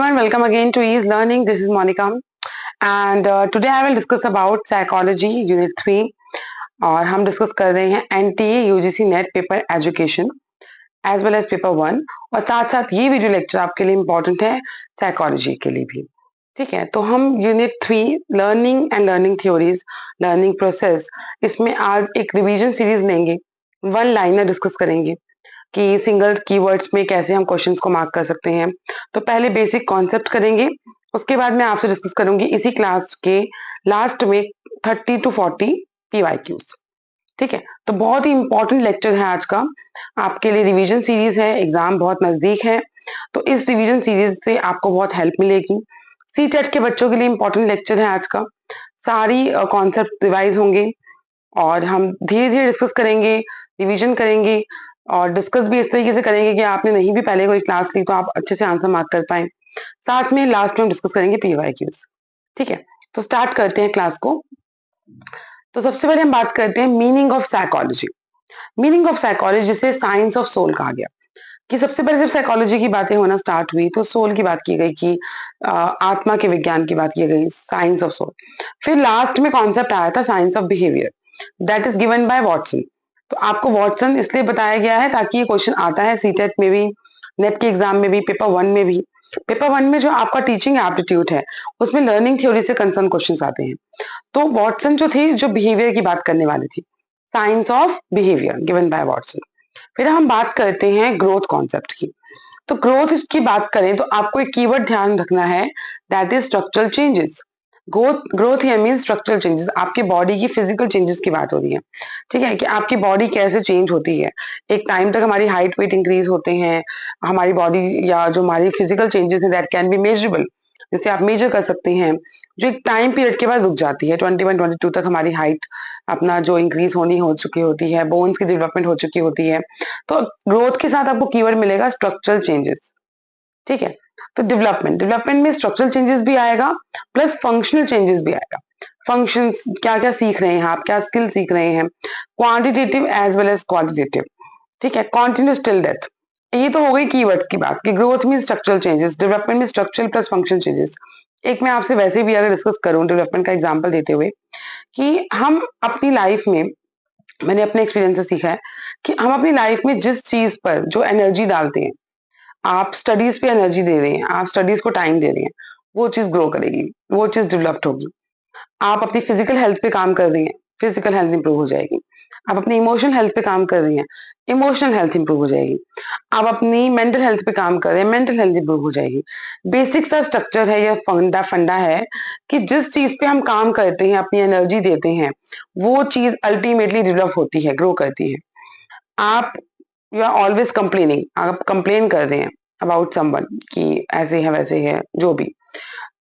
everyone, welcome again to Ease Learning. This is Monica, and today I will discuss about Psychology Unit 3 और हम discuss कर रहे हैं NTA UGC NET paper education as well as paper 1 और साथ साथ ये वीडियो लेक्चर आपके लिए इम्पोर्टेंट है साइकोलॉजी के लिए भी। ठीक है, तो हम unit 3 learning and learning theories learning process इसमें आज एक रिवीजन सीरीज लेंगे, वन लाइनर डिस्कस करेंगे कि सिंगल कीवर्ड्स में कैसे हम क्वेश्चंस को मार्क कर सकते हैं। तो पहले बेसिक कॉन्सेप्ट करेंगे, उसके बाद मैं आपसे डिस्कस करूंगी इसी क्लास के लास्ट में 30 to 40 PYQs। ठीक है, तो बहुत ही इंपॉर्टेंट लेक्चर है आज का आपके लिए। रिवीजन सीरीज है, एग्जाम बहुत नजदीक है, तो इस रिवीजन सीरीज से आपको बहुत हेल्प मिलेगी। CTET के बच्चों के लिए इंपॉर्टेंट लेक्चर है आज का, सारी कॉन्सेप्ट रिवाइज होंगे और हम धीरे धीरे डिस्कस करेंगे, रिवीजन करेंगे और डिस्कस भी इस तरीके से करेंगे कि आपने नहीं भी पहले कोई क्लास ली तो आप अच्छे से आंसर मार्क कर पाए। साथ में लास्ट में हम डिस्कस करेंगे PYQs। ठीक है, तो स्टार्ट करते हैं क्लास को। तो सबसे पहले हम बात करते हैं meaning of psychology. Meaning of psychology जिसे साइंस ऑफ सोल कहा गया, कि सबसे पहले जब साइकोलॉजी की बातें होना स्टार्ट हुई तो सोल की बात की गई, कि आत्मा के विज्ञान की बात की गई, साइंस ऑफ सोल। फिर लास्ट में कॉन्सेप्ट आया था science of behaviour, that is given bye Watson. तो आपको वॉटसन इसलिए बताया गया है ताकि ये क्वेश्चन आता है सीटेट में भी, नेट के एग्जाम में भी, पेपर 1 में भी। पेपर 1 में जो आपका टीचिंग एप्टीट्यूड है उसमें लर्निंग थ्योरी से कंसर्न क्वेश्चंस आते हैं। तो वॉटसन जो थी, जो बिहेवियर की बात करने वाली थी, science of behaviour given by Watson. फिर हम बात करते हैं ग्रोथ कॉन्सेप्ट की। तो ग्रोथ की बात करें तो आपको एक कीवर्ड ध्यान रखना है, that is structural changes. Growth या मीन स्ट्रक्चरल चेंजेस, आपके बॉडी की फिजिकल चेंजेस की बात हो रही है। ठीक है, कि आपकी बॉडी कैसे चेंज होती है। एक टाइम तक हमारी हाइट वेट इंक्रीज होते हैं, हमारी बॉडी या जो हमारी फिजिकल चेंजेस है दैट कैन बी मेजरेबल, जिसे आप मेजर कर सकते हैं, जो एक टाइम पीरियड के बाद रुक जाती है। 21-22 तक हमारी हाइट अपना जो इंक्रीज होनी हो चुकी होती है, बोन्स की डेवलपमेंट हो चुकी होती है। तो ग्रोथ के साथ आपको कीवर्ड मिलेगा स्ट्रक्चरल चेंजेस। ठीक है, तो डेवलपमेंट में स्ट्रक्चरल चेंजेस भी आएगा प्लस फंक्शनल चेंजेस भी आएगा। फंक्शंस क्या क्या सीख रहे हैं आप, क्या स्किल सीख रहे हैं, quantitative as well as qualitative. ठीक है, कॉन्टिन्यूस टिल डेथ। ये तो हो गई कीवर्ड्स की बात कि ग्रोथ में स्ट्रक्चरल चेंजेस, डेवलपमेंट में स्ट्रक्चरल प्लस फंक्शन चेंजेस। एक मैं आपसे वैसे भी अगर डिस्कस करूं डेवलपमेंट का एग्जांपल देते हुए, कि हम अपनी लाइफ में, मैंने अपने एक्सपीरियंस से सीखा है कि हम अपनी लाइफ में जिस चीज पर जो एनर्जी डालते हैं, आप स्टडीज पे एनर्जी दे रहे हैं, आप स्टडीज को टाइम दे रहे हैं, वो चीज ग्रो करेगी, वो चीज डेवलप्ड होगी। आप अपनी फिजिकल हेल्थ पे काम कर रही हैं, फिजिकल हेल्थ इंप्रूव हो जाएगी। आप अपनी इमोशनल हेल्थ पे काम कर रही हैं, इमोशनल हेल्थ इंप्रूव हो जाएगी। आप अपनी मेंटल हेल्थ पे काम कर रहे हैं, मेंटल हेल्थ इंप्रूव हो जाएगी। बेसिक सा स्ट्रक्चर है, यह फंडा है कि जिस चीज पे हम काम करते हैं, अपनी एनर्जी देते हैं, वो चीज अल्टीमेटली डेवलप होती है, ग्रो करती है। आप यू आर ऑलवेज कंप्लेनिंग, आप कंप्लेन कर रहे हैं अबाउट समवन कि ऐसे है वैसे है जो भी,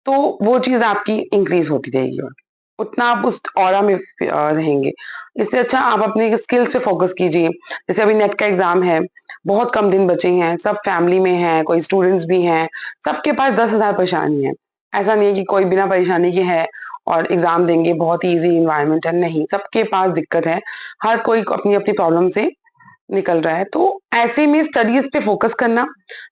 तो वो चीज आपकी इंक्रीज होती रहेगी और उतना आप उस ऑरा में रहेंगे। इससे अच्छा आप अपनी स्किल्स पे फोकस कीजिए। जैसे अभी नेट का एग्जाम है, बहुत कम दिन बचे हैं, सब फैमिली में है, कोई स्टूडेंट्स भी हैं, सबके पास 10,000 परेशानी है। ऐसा नहीं है कि कोई बिना परेशानी के है और एग्जाम देंगे, बहुत इजी इन्वायरमेंट है, नहीं, सबके पास दिक्कत है। हर कोई अपनी अपनी प्रॉब्लम से निकल रहा है। तो ऐसे में स्टडीज पे फोकस करना,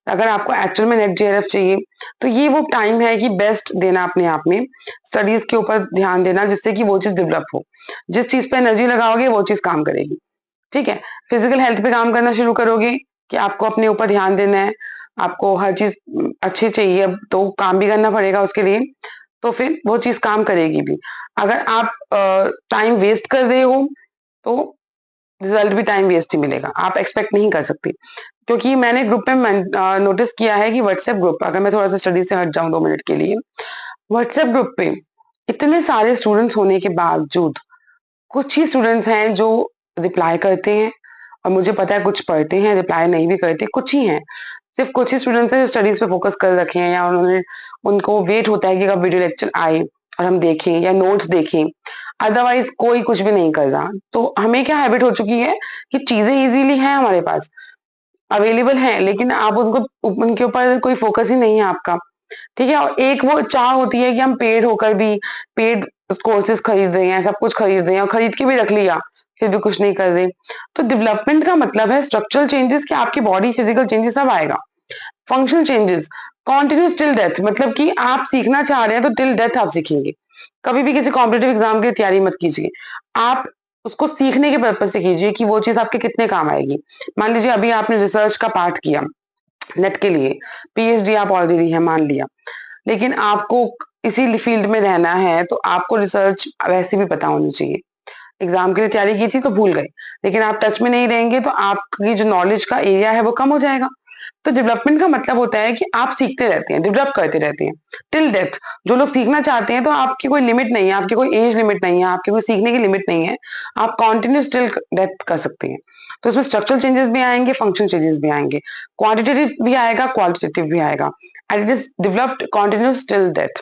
अगर आपको एक्चुअल में नेट JRF चाहिए तो ये वो टाइम है कि बेस्ट देना अपने आप में, स्टडीज के ऊपर ध्यान देना, जिससे कि वो चीज डेवलप हो। जिस चीज पे एनर्जी लगाओगे वो चीज काम करेगी। ठीक है, फिजिकल हेल्थ पे काम करना शुरू करोगे कि आपको अपने ऊपर ध्यान देना है, आपको हर चीज अच्छी चाहिए, अब तो काम भी करना पड़ेगा उसके लिए, तो फिर वो चीज काम करेगी भी। अगर आप टाइम वेस्ट कर रहे हो तो रिजल्ट भी टाइम वेस्ट ही मिलेगा, आप एक्सपेक्ट नहीं कर सकते। क्योंकि मैंने ग्रुप में नोटिस किया है कि व्हाट्सएप ग्रुप, अगर मैं थोड़ा सा स्टडी से हट जाऊं 2 मिनट के लिए, व्हाट्सएप ग्रुप पे इतने सारे स्टूडेंट्स होने के बावजूद कुछ ही स्टूडेंट्स हैं जो रिप्लाई करते हैं, और मुझे पता है कुछ पढ़ते हैं रिप्लाई नहीं भी करते, कुछ ही हैं। सिर्फ कुछ ही स्टूडेंट्स हैं जो स्टडीज पे फोकस कर रखे हैं, या उन्होंने, उनको वेट होता है कि कब वीडियो लेक्चर आए और हम देखें या नोट्स देखें, अदरवाइज कोई कुछ भी नहीं कर रहा। तो हमें क्या हैबिट हो चुकी है कि चीजें इजीली हैं हमारे पास, अवेलेबल हैं, लेकिन आप उनको, उनके ऊपर कोई फोकस ही नहीं है आपका। ठीक है, और एक वो चाह होती है कि हम पेड होकर भी पेड कोर्सेज खरीद रहे हैं, सब कुछ खरीद रहे हैं और खरीद के भी रख लिया, फिर भी कुछ नहीं कर रहे। तो डेवलपमेंट का मतलब है स्ट्रक्चरल चेंजेस, कि आपकी बॉडी फिजिकल चेंजेस सब आएगा। Functional changes, continuous till death मतलब कि आप सीखना चाह रहे हैं तो टिल डेथ आप सीखेंगे। कभी भी किसी कॉम्पिटिटिव एग्जाम की तैयारी मत कीजिए। आप उसको सीखने के पर्पज से कीजिए कि वो चीज आपके कितने काम आएगी। मान लीजिए अभी आपने रिसर्च का पार्ट किया नेट के लिए, पीएचडी आप ऑलरेडी है मान लिया, लेकिन आपको इसी फील्ड में रहना है तो आपको रिसर्च वैसे भी पता होनी चाहिए। एग्जाम के लिए तैयारी की थी तो भूल गए, लेकिन आप टच में नहीं रहेंगे तो आपकी जो नॉलेज का एरिया है वो कम हो जाएगा। तो डेवलपमेंट का मतलब होता है कि आप सीखते रहते हैं, डेवलप करते रहते हैं टिल डेथ। जो लोग सीखना चाहते हैं तो आपकी कोई लिमिट नहीं है, आपकी कोई एज लिमिट नहीं है, आपकी कोई सीखने की लिमिट नहीं है। आप कॉन्टिन्यूस टिल डेथ कर सकते हैं। तो इसमें स्ट्रक्चरल चेंजेस भी आएंगे, फंक्शन चेंजेस भी आएंगे, क्वांटिटेटिव भी आएगा, क्वालिटेटिव भी आएगा, and it is developed continuous till death.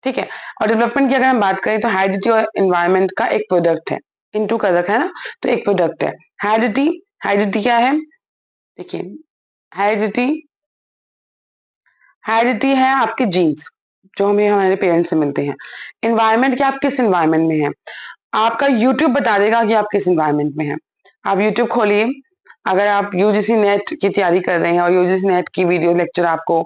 ठीक है। और डेवलपमेंट की अगर हम बात करें तो हेरिडिटी और एनवायरनमेंट का एक प्रोडक्ट है, इनटू कर रखा है ना, तो एक प्रोडक्ट है हेरिडिटी। हेरिडिटी क्या है, देखिए, हेरिडिटी, हेरिडिटी है आपके जीन्स जो हमें हमारे पेरेंट्स से मिलते हैं। एनवायरनमेंट क्या, आप किस एनवायरनमेंट में हैं। आपका यूट्यूब बता देगा कि आप किस एनवायरनमेंट में हैं। आप यूट्यूब खोलिए, अगर आप यूजीसी नेट की तैयारी कर रहे हैं और यूजीसी नेट की वीडियो लेक्चर आपको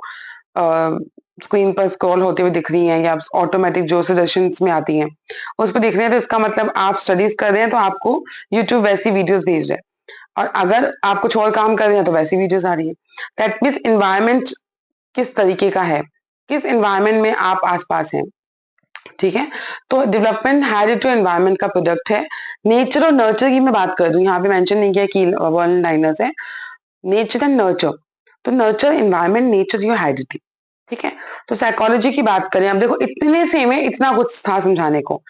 स्क्रीन पर स्क्रॉल होते हुए दिख रही हैं या ऑटोमेटिक जो सजेशंस में आती हैं उस पर दिख रहे हैं, तो इसका मतलब आप स्टडीज कर रहे हैं तो आपको यूट्यूब वैसी वीडियोस भेज रहा है। और अगर आप कुछ और काम कर रहे हैं तो वैसी वीडियोस आ रही है। दैट मीन्स एनवायरनमेंट किस तरीके का है, किस एनवायरनमेंट में आप आसपास हैं। ठीक है। तो डेवलपमेंट हैज टू एनवायरनमेंट का प्रोडक्ट है। नेचर और नर्चर की मैं बात कर दूं, यहाँ पे मेंशन नहीं किया कि वन लाइनर्स है, नेचर एंड नर्चर। तो nurture, environment, nature, your identity. ठीक है। तो साइकोलॉजी की बात करें, अब देखो इतने से में इतना कुछ था समझाने को।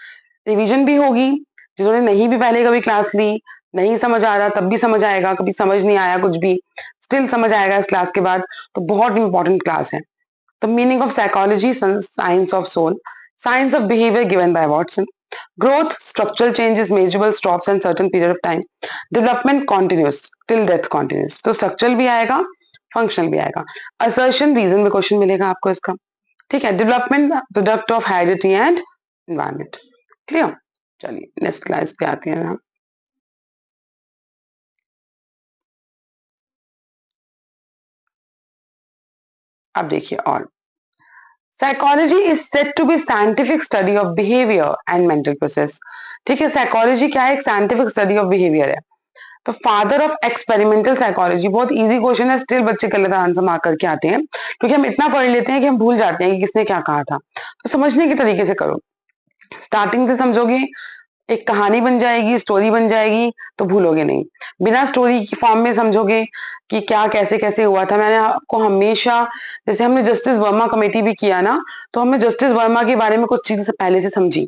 रिवीजन भी होगी, जिन्होंने नहीं भी पहले कभी क्लास ली, नहीं समझ आ रहा तब भी समझ आएगा, कभी समझ नहीं आया कुछ भी स्टिल समझ आएगा इस क्लास के बाद। तो बहुत इंपॉर्टेंट क्लास है। The meaning of psychology, science of soul, science of behavior given by Watson, growth, structural changes, measurable stops and certain period of time, development continuous till death continuous। तो structural भी आएगा, functional भी आएगा, assertion reason में question मिलेगा आपको इसका। ठीक है। Development product of heredity and environment. Clear. चलिए नेक्स्ट क्लास पे आते हैं हम। अब देखिए, और psychology is said to be scientific study of behaviour and mental process. ठीक है। साइकोलॉजी क्या है, एक साइंटिफिक स्टडी ऑफ बिहेवियर है। तो फादर ऑफ एक्सपेरिमेंटल साइकोलॉजी, बहुत इजी क्वेश्चन है, स्टिल बच्चे गलत आंसर मार्क करके आते हैं क्योंकि हम इतना पढ़ लेते हैं कि हम भूल जाते हैं कि किसने क्या कहा था। तो समझने के तरीके से करो, स्टार्टिंग से समझोगे, एक कहानी बन जाएगी, स्टोरी बन जाएगी, तो भूलोगे नहीं। बिना स्टोरी की फॉर्म में समझोगे कि क्या कैसे कैसे हुआ था। मैंने आपको हमेशा, जैसे हमने जस्टिस वर्मा कमेटी भी किया ना, तो हमने जस्टिस वर्मा के बारे में कुछ चीजें से पहले से समझी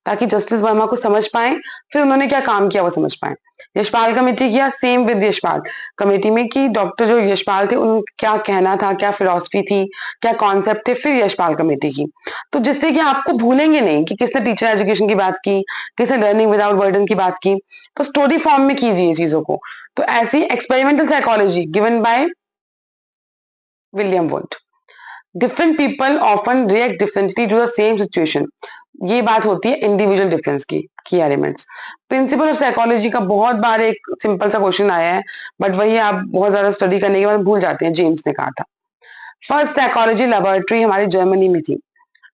ताकि जस्टिस वर्मा को समझ पाए, फिर उन्होंने क्या काम किया वो समझ पाए। यशपाल कमेटी किया, सेम विद यशपाल कमेटी में कि डॉक्टर जो यशपाल थे उन क्या कहना था, क्या फिलॉसफी थी, क्या कॉन्सेप्ट थे, फिर यशपाल कमेटी की। तो जिससे कि आपको भूलेंगे नहीं कि किसने टीचर एजुकेशन की बात की, किसने लर्निंग विदाउट बर्डन की बात की। तो स्टोरी फॉर्म में कीजिए चीजों को। तो ऐसी experimental psychology given by William Wundt. Different people often react differently to the same situation. ये बात होती है इंडिविजुअल डिफरेंस की एलिमेंट्स। प्रिंसिपल ऑफ साइकोलॉजी का बहुत बार एक सिंपल सा क्वेश्चन आया है, बट वही आप बहुत ज्यादा स्टडी करने के बाद भूल जाते हैं। जेम्स ने कहा था फर्स्ट साइकोलॉजी लेबोरेटरी हमारी जर्मनी में थी।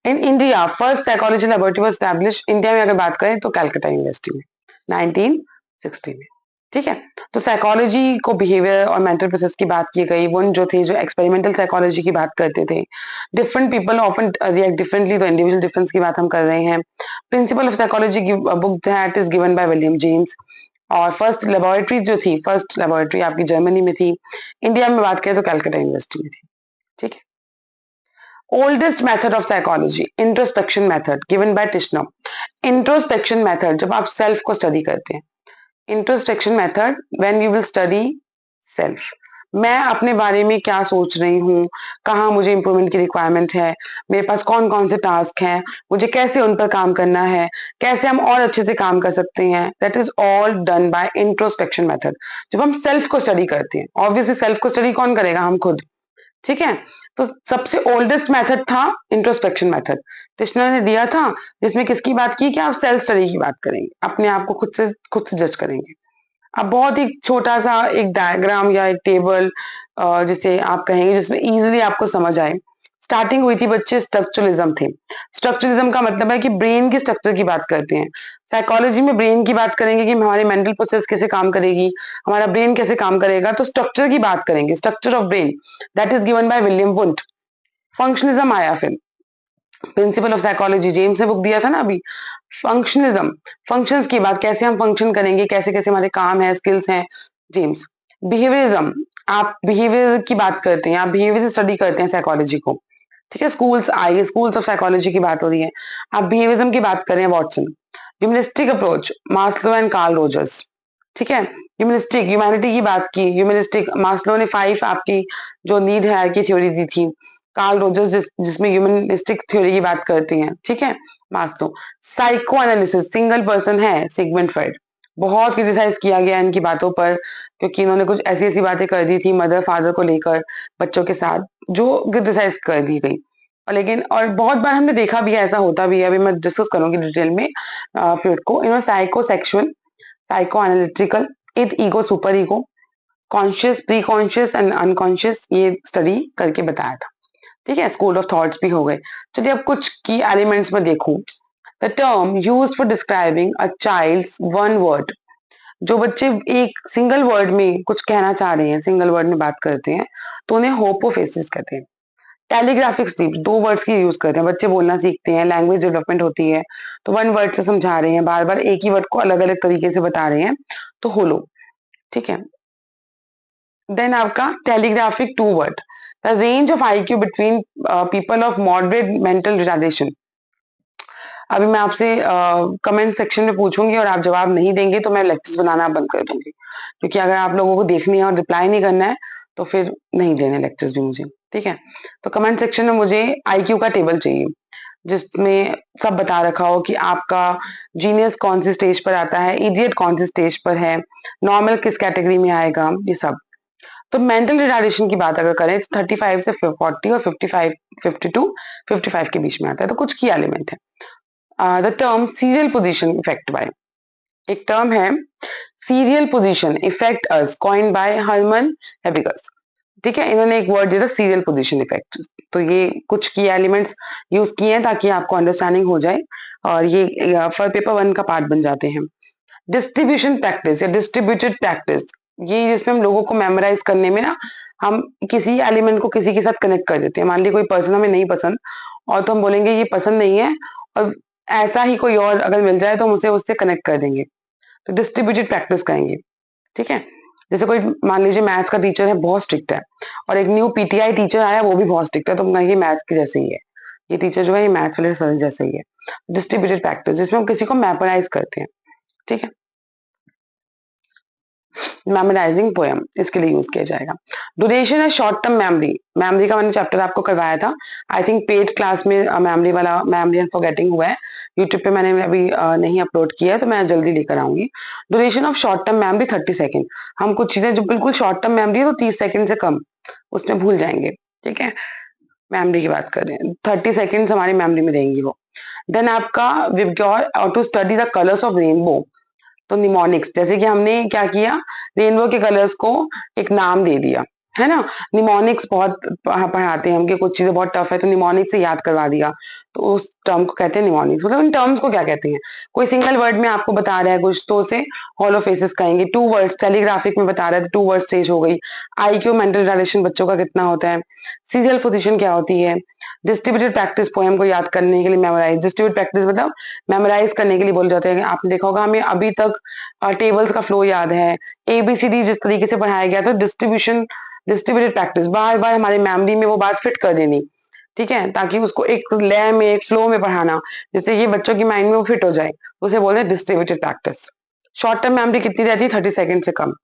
In India first psychology laboratory was establish, India में अगर बात करें तो कलकत्ता यूनिवर्सिटी में 1960 में। ठीक है। तो साइकोलॉजी को बिहेवियर और मेंटल प्रोसेस की बात की गई। वन जो थे जो एक्सपेरिमेंटल साइकोलॉजी की बात करते थे, different people often react differently, तो इंडिविजुअल डिफरेंस की बात हम कर रहे हैं। प्रिंसिपल ऑफ साइकोलॉजी की book that is given by William James. और फर्स्ट लेबोरेटरी जो थी, फर्स्ट लेबोरेटरी आपकी जर्मनी में थी। इंडिया में बात करें तो कलकत्ता यूनिवर्सिटी में थी। ठीक है। Oldest method of psychology introspection method given by Titchener. Introspection method जब आप सेल्फ को स्टडी करते हैं, introspection method when you will study self. मैं अपने बारे में क्या सोच रही हूँ, कहाँ मुझे इंप्रूवमेंट की रिक्वायरमेंट है, मेरे पास कौन कौन से टास्क हैं, मुझे कैसे उन पर काम करना है, कैसे हम और अच्छे से काम कर सकते हैं। That is all done by introspection method. जब हम सेल्फ को स्टडी करते हैं, ऑब्वियसली सेल्फ को स्टडी कौन करेगा, हम खुद। ठीक है। तो सबसे ओल्डेस्ट मेथड था इंट्रोस्पेक्शन मेथड, टिश्नर ने दिया था, जिसमें किसकी बात की कि आप सेल्फ स्टडी की बात करेंगे, अपने आप को खुद से जज करेंगे। अब बहुत ही छोटा सा एक डायग्राम या एक टेबल जिसे आप कहेंगे जिसमें इजीली आपको समझ आए। स्टार्टिंग हुई थी बच्चे स्ट्रक्चरलिज्म थे। स्ट्रक्चरलिज्म का मतलब है कि ब्रेन के स्ट्रक्चर की बात करते हैं। साइकोलॉजी में ब्रेन की बात करेंगे कि हमारे मेंटल प्रोसेस कैसे काम करेगी, हमारा ब्रेन कैसे काम करेगा, तो स्ट्रक्चर की बात करेंगे, structure of brain, that is given by William Wundt. Functionalism आया फिर, प्रिंसिपल ऑफ साइकोलॉजी, जेम्स ने बुक दिया था ना अभी। फंक्शनलिज्म, फंक्शंस की बात, कैसे हम फंक्शन करेंगे, कैसे कैसे हमारे काम है, स्किल्स हैं, जेम्स। बिहेवियरिज्म, आप बिहेवियर की बात करते हैं, आप बिहेवियर से स्टडी करते हैं साइकोलॉजी को, ठीक है। स्कूल्स आइए, स्कूल्स ऑफ साइकोलॉजी की बात हो रही है, आप बिहेवियरिज्म की बात करें Watson. Humanistic approach, Maslow and Carl Rogers, ठीक है। ह्यूमनिस्टिक, ह्यूमैनिटी की बात की, ह्यूमनिस्टिक, मास्लो ने 5 आपकी जो नीड है की थ्योरी दी थी। कार्ल रोजर्स जिसमें ह्यूमनिस्टिक थ्योरी की बात करती हैं, ठीक है, Maslow. Psycho analysis, single person है सिगमंड फ्रॉइड, बहुत क्रिटिसाइज किया गया इनकी बातों पर, क्योंकि इन्होंने कुछ ऐसी ऐसी बातें कर दी थी मदर फादर को लेकर बच्चों के साथ, जो क्रिटिसाइज कर दी गई। और लेकिन और बहुत बार हमने देखा भी है, ऐसा होता भी है, अभी मैं डिस्कस करूंगी डिटेल में फ्रॉइड को। इन्होंने psycho sexual, psycho analytical, it ego super ego, conscious pre conscious and unconscious, ये स्टडी करके बताया था, ठीक है। स्कूल ऑफ थॉट्स भी हो गए। चलिए अब कुछ की एलिमेंट्स में देखूं। The term use for describing a child's one word, जो बच्चे एक सिंगल वर्ड में कुछ कहना चाह रहे हैं, सिंगल वर्ड में बात करते हैं, तो उन्हें होपोफेसिस कहते हैं। टेलीग्राफिक स्पीच, 2 वर्ड्स की यूज करते हैं, बच्चे बोलना सीखते हैं, लैंग्वेज डेवलपमेंट होती है, तो 1 वर्ड से समझा रहे हैं, बार बार एक ही वर्ड को अलग अलग तरीके से बता रहे हैं, तो होलो, ठीक है। देन आपका telegraphic 2 word, the range of IQ between people of moderate mental retardation. अभी मैं आपसे कमेंट सेक्शन में पूछूंगी और आप जवाब नहीं देंगे तो मैं लेक्चर्स बनाना बंद कर दूंगी, क्योंकि अगर आप लोगों को देखनी है और रिप्लाई नहीं करना है तो फिर नहीं देने लेक्चर्स भी मुझे, ठीक है। तो कमेंट सेक्शन में मुझे आईक्यू का टेबल चाहिए, जिसमें सब बता रखा हो कि आपका जीनियस कौन सी स्टेज पर आता है, इडियट कौन सी स्टेज पर है, नॉर्मल किस कैटेगरी में आएगा, ये सब। तो मेंटल रिटार्डेशन की बात अगर करें तो 35 से 40 और 55 52 55 के बीच में आता है। तो कुछ की एलिमेंट है। The term serial position effect by, एक टर्म है serial position effect as, coined by Hermann हेविगस, ठीक है। इन्होंने एक वर्ड दिया था सीरियल पोजीशन इफेक्ट। तो ये कुछ की एलिमेंट्स यूज किए हैं ताकि आपको अंडरस्टैंडिंग हो जाए, और ये फॉर पेपर 1 का पार्ट बन जाते हैं। डिस्ट्रीब्यूशन प्रैक्टिस या डिस्ट्रीब्यूटेड प्रैक्टिस, ये जिसमें हम लोगों को मेमोराइज करने में ना, हम किसी एलिमेंट को किसी के साथ कनेक्ट कर देते हैं। मान ली कोई पर्सन हमें नहीं पसंद, और तो हम बोलेंगे ये पसंद नहीं है, और ऐसा ही कोई और अगर मिल जाए तो हम उसे उससे कनेक्ट कर देंगे, तो डिस्ट्रीब्यूटेड प्रैक्टिस कहेंगे, ठीक है। जैसे कोई मान लीजिए मैथ्स का टीचर है, बहुत स्ट्रिक्ट है, और एक न्यू पीटीआई टीचर आया, वो भी बहुत स्ट्रिक्ट है, तो हम कहेंगे मैथ्स के जैसे ही है, ये टीचर जो है ये मैथ्स वाले सर जैसे ही है। डिस्ट्रीब्यूटेड प्रैक्टिस, जिसमें हम किसी को मेमोराइज करते हैं, ठीक है। मेमोराइजिंग पोएम इसके लिए यूज किया जाएगा। ड्यूरेशन है शॉर्ट टर्म मेमोरी, मेमोरी का मैंने चैप्टर आपको करवाया था, आई थिंक पेड क्लास में मेमोरी वाला, मेमोरी एंड फॉरगेटिंग हुआ है, यूट्यूब पे मैंने अभी नहीं अपलोड किया है, तो मैं जल्दी लेकर आऊंगी। Duration of short term memory 30 second, हम कुछ चीजें जो बिल्कुल शॉर्ट टर्म मेमोरी है तो 30 सेकंड से कम उसमें भूल जाएंगे, ठीक है। मेमोरी की बात करें 30 सेकंड्स हमारी मेमोरी में रहेंगी वो। देन आपका VIBGYOR to study the colours of rainbow, तो निमोनिक्स, जैसे कि हमने क्या किया, रेनबो के कलर्स को एक नाम दे दिया, है ना। निमोनिक्स बहुत पढ़ाते हैं हम कि कुछ चीजें बहुत टफ है तो निमोनिक्स से याद करवा दिया, तो उस टर्म को कहते हैं निमोनिक्स। मतलब इन टर्म्स को क्या कहते हैं, कोई सिंगल वर्ड में आपको बता रहा है कुछ तो उसे होलोफेसिस कहेंगे। 2 वर्ड्स टेलीग्राफिक में बता रहा है तो 2 वर्ड स्टेज हो गई। आईक्यू मेंटल रिटार्डेशन बच्चों का कितना होता है, सीरियल पोजीशन क्या होती है, डिस्ट्रीब्यूटेड प्रैक्टिस पोएम को याद करने के लिए मेमोराइज, डिस्ट्रीब्यूटेड प्रैक्टिस मतलब मेमोराइज करने के लिए बोले जाते हैं। आपने देखा होगा हमें अभी तक टेबल्स का फ्लो याद है, एबीसीडी जिस तरीके से पढ़ाया गया था, डिस्ट्रीब्यूशन डिस्ट्रीब्यूटेड प्रैक्टिस, बार बार हमारे मेमोरी में वो बात फिट कर देनी, ठीक है, ताकि उसको एक लय में एक फ्लो में पढ़ाना, जिससे ये बच्चों की माइंड में वो फिट हो जाए, तो उसे बोलते हैं distributed practice. Short term memory कितनी रहती है, 30 सेकंड से कम।